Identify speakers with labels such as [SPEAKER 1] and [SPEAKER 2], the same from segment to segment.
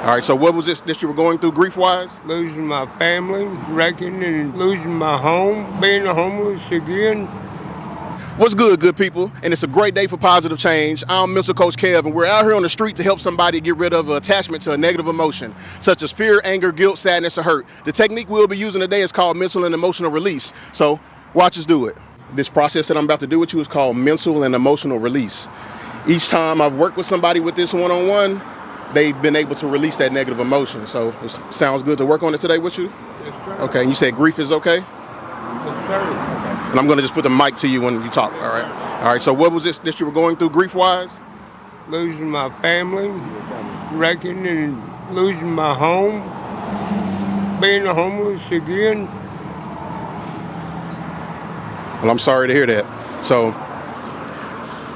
[SPEAKER 1] All right, so what was this that you were going through grief-wise?
[SPEAKER 2] Losing my family, wrecking and losing my home, being homeless again.
[SPEAKER 1] What's good people? And it's a great day for positive change. I'm Mental Coach Kev, and we're out here on the street to help somebody get rid of attachment to a negative emotion, such as fear, anger, guilt, sadness, or hurt. The technique we'll be using today is called mental and emotional release. So watch us do it. This process that I'm about to do with you is called mental and emotional release. Each time I've worked with somebody with this one-on-one, they've been able to release that negative emotion. So it sounds good to work on it today with you?
[SPEAKER 2] Yes, sir.
[SPEAKER 1] Okay, and you said grief is okay?
[SPEAKER 2] Yes, sir.
[SPEAKER 1] Okay. And I'm gonna just put the mic to you when you talk, all right? All right, so what was this that you were going through grief-wise?
[SPEAKER 2] Losing my family, wrecking and losing my home, being homeless again.
[SPEAKER 1] Well, I'm sorry to hear that. So,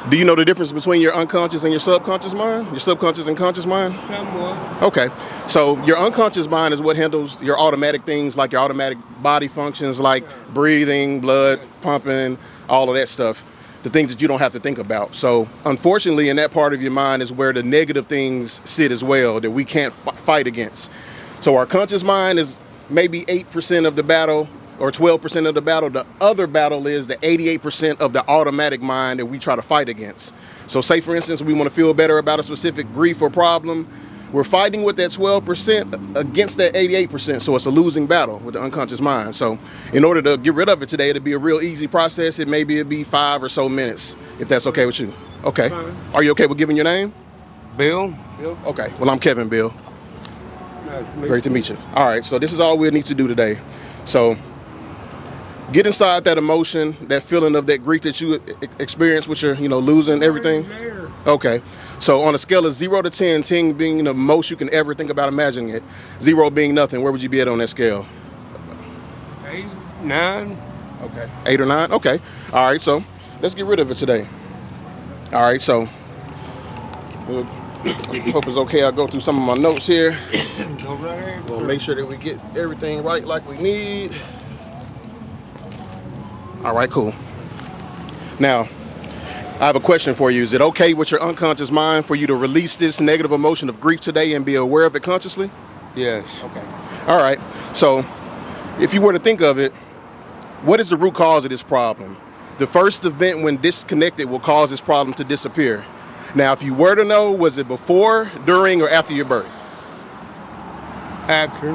[SPEAKER 1] do you know the difference between your unconscious and your subconscious mind? Your subconscious and conscious mind?
[SPEAKER 2] Somewhat.
[SPEAKER 1] Okay, so your unconscious mind is what handles your automatic things, like your automatic body functions, like breathing, blood pumping, all of that stuff, the things that you don't have to think about. So unfortunately, in that part of your mind is where the negative things sit as well, that we can't fight against. So our conscious mind is maybe 8% of the battle, or 12% of the battle. The other battle is the 88% of the automatic mind that we try to fight against. So say, for instance, we want to feel better about a specific grief or problem. We're fighting with that 12% against that 88%. So it's a losing battle with the unconscious mind. So in order to get rid of it today, it'll be a real easy process. It'll be 5 or so minutes, if that's okay with you. Okay. Are you okay with giving your name?
[SPEAKER 2] Bill.
[SPEAKER 1] Bill? Okay. Well, I'm Kevin, Bill.
[SPEAKER 2] Nice to meet
[SPEAKER 1] Great to meet you. All right. So this is all we'll need to do today. So get inside that emotion, that feeling of that grief that you experience with your, losing everything. Okay. So on a scale of 0 to 10, 10 being the most you can ever think about imagining it, 0 being nothing, where would you be at on that scale?
[SPEAKER 2] 8, 9.
[SPEAKER 1] Okay. 8 or 9? Okay. All right. So let's get rid of it today. All right. So hope it's okay. I'll go through some of my notes here.
[SPEAKER 2] Go right ahead.
[SPEAKER 1] We'll make sure that we get everything right like we need. All right, cool. Now, I have a question for you. Is it okay with your unconscious mind for you to release this negative emotion of grief today and be aware of it consciously?
[SPEAKER 2] Yes.
[SPEAKER 1] Okay. All right. So, if you were to think of it, what is the root cause of this problem? The first event when disconnected will cause this problem to disappear. Now, if you were to know, was it before, during, or after your birth?
[SPEAKER 2] After.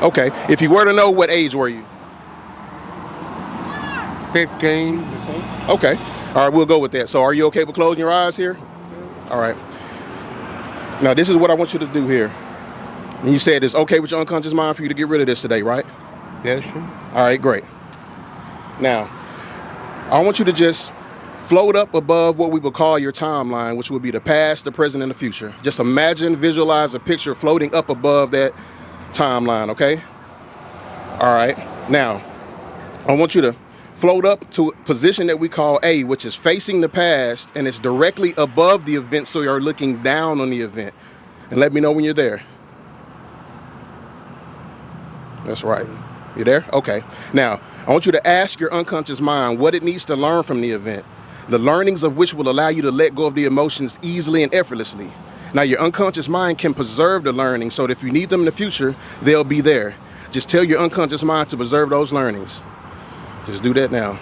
[SPEAKER 1] Okay. If you were to know, what age were you?
[SPEAKER 2] 15.
[SPEAKER 1] Okay. All right, we'll go with that. So are you okay with closing your eyes here? All right. Now, this is what I want you to do here. And you said it's okay with your unconscious mind for you to get rid of this today, right?
[SPEAKER 2] Yes, sir.
[SPEAKER 1] All right, great. Now, I want you to just float up above what we would call your timeline, which would be the past, the present, and the future. Just imagine, visualize a picture floating up above that timeline, okay? All right. Now, I want you to float up to a position that we call A, which is facing the past, and it's directly above the event, so you're looking down on the event. And let me know when you're there. That's right. You there? Okay. Now, I want you to ask your unconscious mind what it needs to learn from the event, the learnings of which will allow you to let go of the emotions easily and effortlessly. Now, your unconscious mind can preserve the learning so that if you need them in the future, they'll be there. Just tell your unconscious mind to preserve those learnings. Just do that now.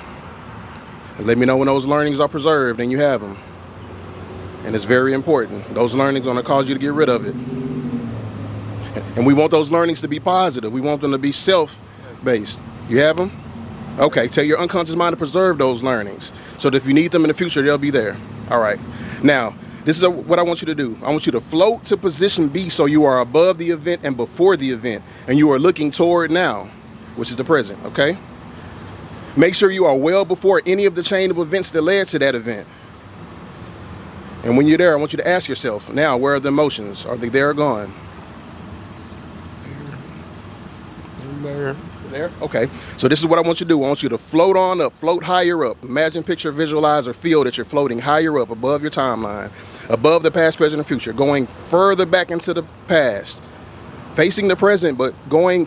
[SPEAKER 1] And let me know when those learnings are preserved and you have them. And it's very important. Those learnings are going to cause you to get rid of it. And we want those learnings to be positive. We want them to be self-based. You have them? Okay, tell your unconscious mind to preserve those learnings so that if you need them in the future, they'll be there. All right. Now, this is what I want you to do. I want you to float to position B so you are above the event and before the event. And you are looking toward now, which is the present, okay? Make sure you are well before any of the chain of events that led to that event. And when you're there, I want you to ask yourself, now, where are the emotions? Are they there or gone?
[SPEAKER 2] There.
[SPEAKER 1] There? Okay. So this is what I want you to do. I want you to float on up, float higher up. Imagine, picture, visualize, or feel that you're floating higher up above your timeline, above the past, present, and future, going further back into the past. Facing the present, but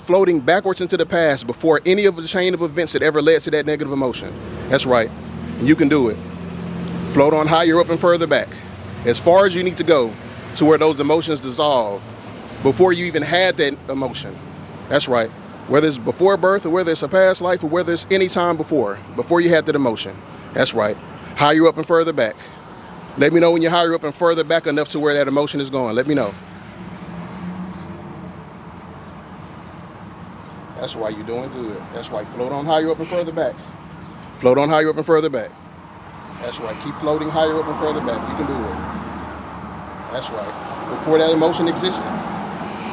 [SPEAKER 1] floating backwards into the past before any of the chain of events that ever led to that negative emotion. That's right. And you can do it. Float on higher up and further back, as far as you need to go to where those emotions dissolve. before you even had that emotion. That's right. Whether it's before birth or whether it's a past life or whether it's any time before you had that emotion. That's right. Higher up and further back. Let me know when you're higher up and further back enough to where that emotion is going. Let me know. That's right, you're doing good. That's right, float on higher up and further back. Float on higher up and further back. That's right, keep floating higher up and further back. You can do it. That's right, before that emotion existed.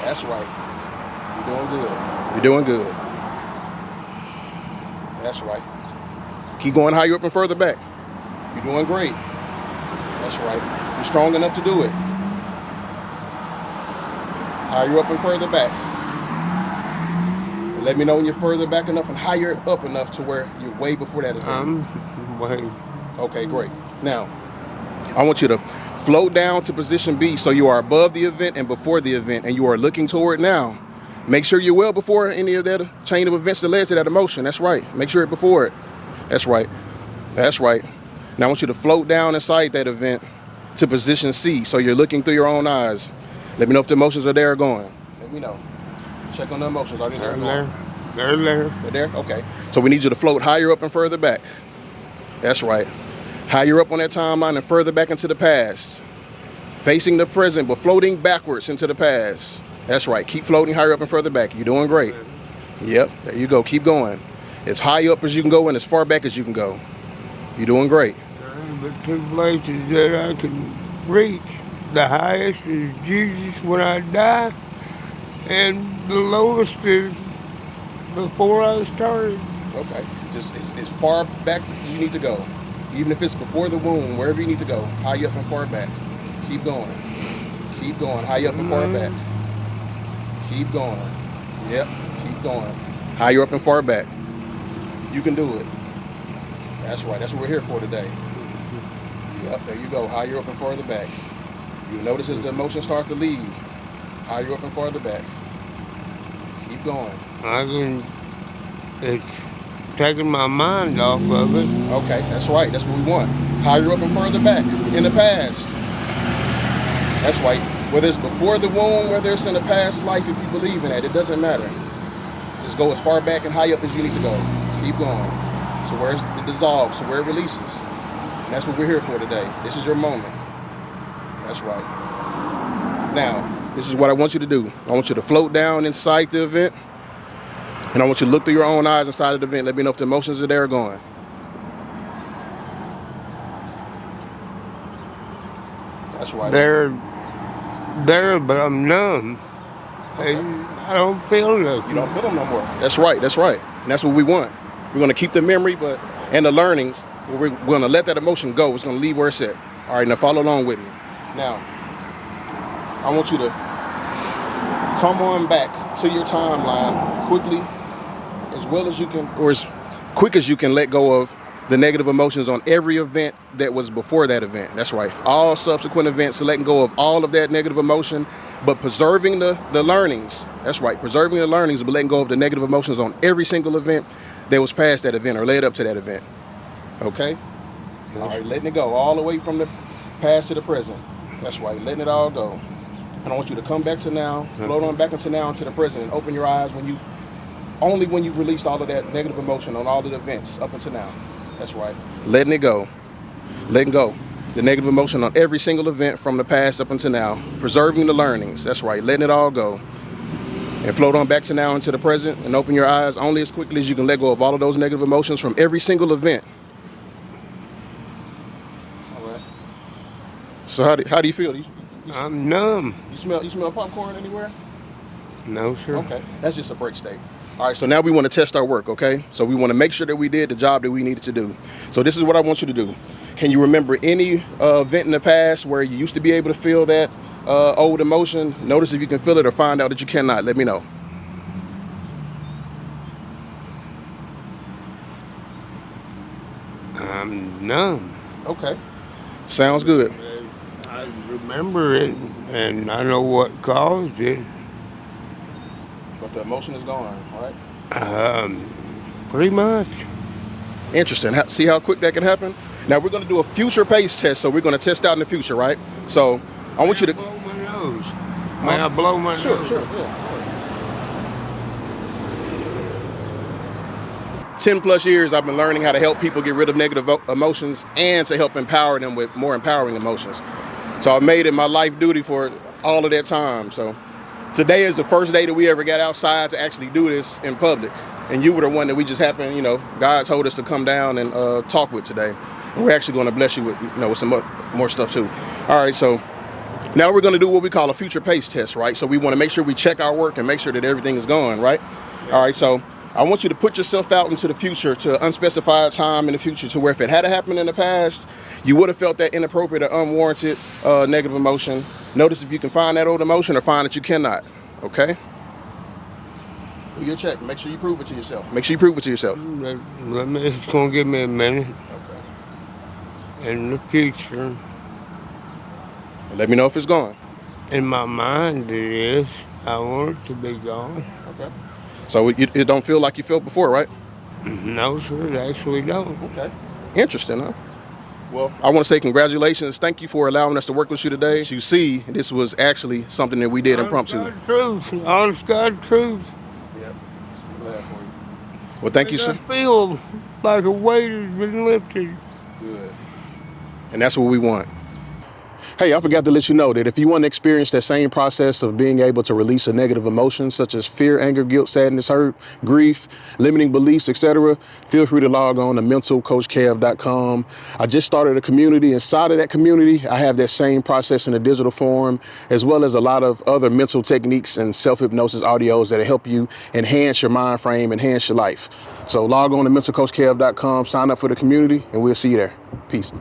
[SPEAKER 1] That's right, you're doing good. You're doing good. That's right. Keep going higher up and further back. You're doing great. That's right, you're strong enough to do it. Higher up and further back. Let me know when you're further back enough and higher up enough to where you're way before that event.
[SPEAKER 2] Way.
[SPEAKER 1] Okay, great. Now, I want you to float down to position B so you are above the event and before the event, and you are looking toward now. Make sure you're well before any of that chain of events that led to that emotion. That's right. Make sure you're before it. That's right. That's right. Now, I want you to float down inside that event to position C so you're looking through your own eyes. Let me know if the emotions are there or going. Let me know. Check on the emotions. Are they there?
[SPEAKER 2] They're there.
[SPEAKER 1] They're there? Okay. So we need you to float higher up and further back. That's right. Higher up on that timeline and further back into the past. Facing the present, but floating backwards into the past. That's right. Keep floating higher up and further back. You're doing great. Yep. There you go. Keep going. As high up as you can go and as far back as you can go. You're doing great.
[SPEAKER 2] The two places that I can reach, the highest is Jesus when I die, and the lowest is before I started.
[SPEAKER 1] Okay. Just as far back as you need to go. Even if it's before the womb, wherever you need to go. High up and far back. Keep going. Keep going. High up and far back. Keep going. Yep. Keep going. Higher up and far back. You can do it. That's right. That's what we're here for today. Yep. There you go. Higher up and farther back. You notice as the emotions start to leave. Higher up and farther back. Keep going.
[SPEAKER 2] It's taking my mind off of it.
[SPEAKER 1] Okay. That's right. That's what we want. Higher up and further back in the past. That's right. Whether it's before the womb, whether it's in a past life, if you believe in that, it doesn't matter. Just go as far back and high up as you need to go. Keep going. So where it dissolves, so where it releases. And that's what we're here for today. This is your moment. That's right. Now, this is what I want you to do. I want you to float down inside the event, and I want you to look through your own eyes inside of the event. Let me know if the emotions are there or going. That's right.
[SPEAKER 2] They're there, but I'm numb.
[SPEAKER 1] Okay.
[SPEAKER 2] And I don't feel nothing.
[SPEAKER 1] You don't feel them no more. That's right. That's right. And that's what we want. We're going to keep the memory, and the learnings. We're going to let that emotion go. It's going to leave where it's at. All right. Now follow along with me. Now, I want you to come on back to your timeline quickly, as well as you can, or as quick as you can. Let go of the negative emotions on every event that was before that event. That's right. All subsequent events, letting go of all of that negative emotion, but preserving the learnings. That's right. Preserving the learnings, but letting go of the negative emotions on every single event that was past that event or led up to that event. Okay? All right. Letting it go all the way from the past to the present. That's right. Letting it all go. And I want you to come back to now, float on back into now, into the present, and open your eyes when you've released all of that negative emotion on all of the events up until now. That's right. Letting it go. Letting go. The negative emotion on every single event from the past up until now. Preserving the learnings. That's right. Letting it all go. And float on back to now into the present and open your eyes only as quickly as you can let go of all of those negative emotions from every single event. All right. So how do you feel?
[SPEAKER 2] I'm numb.
[SPEAKER 1] You smell popcorn anywhere?
[SPEAKER 2] No, sir.
[SPEAKER 1] Okay. That's just a break state. All right, so now we want to test our work, okay? So we want to make sure that we did the job that we needed to do. So this is what I want you to do. Can you remember any event in the past where you used to be able to feel that old emotion? Notice if you can feel it or find out that you cannot. Let me know.
[SPEAKER 2] I'm numb.
[SPEAKER 1] Okay. Sounds good.
[SPEAKER 2] I remember it, and I know what caused it.
[SPEAKER 1] But the emotion is gone, all right?
[SPEAKER 2] Pretty much.
[SPEAKER 1] Interesting. See how quick that can happen? Now we're going to do a future pace test, so we're going to test out in the future, right? So I want you to...
[SPEAKER 2] Blow my nose. May I blow my
[SPEAKER 1] Sure,
[SPEAKER 2] nose?
[SPEAKER 1] sure, yeah. 10 plus years, I've been learning how to help people get rid of negative emotions and to help empower them with more empowering emotions. So I've made it my life duty for all of that time. So today is the first day that we ever got outside to actually do this in public. And you were the one that we just happened, you know, God told us to come down and talk with today. And we're actually going to bless you with, you know, with some more stuff too. All right, so now we're going to do what we call a future pace test, right? So we want to make sure we check our work and make sure that everything is going, right? All right, so I want you to put yourself out into the future, to unspecified time in the future, to where if it had happened in the past, you would have felt that inappropriate or unwarranted negative emotion. Notice if you can find that old emotion or find that you cannot, okay? Do your check. Make sure you prove it to yourself. Make sure you prove it to yourself.
[SPEAKER 2] It's going to give me a minute.
[SPEAKER 1] Okay.
[SPEAKER 2] In the future,
[SPEAKER 1] And let me know if it's gone.
[SPEAKER 2] in my mind it is. I want it to be gone.
[SPEAKER 1] Okay. So it don't feel like you felt before, right?
[SPEAKER 2] No, sir, it actually don't.
[SPEAKER 1] Okay. Interesting, huh? Well, I want to say congratulations. Thank you for allowing us to work with you today. As you see, this was actually something that we did impromptu.
[SPEAKER 2] Honest God truth. Honest God truth.
[SPEAKER 1] Yep. I'm glad for you. Well, thank you,
[SPEAKER 2] I
[SPEAKER 1] sir.
[SPEAKER 2] feel like a weight has been lifted.
[SPEAKER 1] Good. And that's what we want. Hey, I forgot to let you know that if you want to experience that same process of being able to release a negative emotion such as fear, anger, guilt, sadness, hurt, grief, limiting beliefs, etc., feel free to log on to MentalCoachKev.com. I just started a community. Inside of that community, I have that same process in a digital form, as well as a lot of other mental techniques and self-hypnosis audios that help you enhance your mind frame, enhance your life. So log on to MentalCoachKev.com, sign up for the community, and we'll see you there. Peace.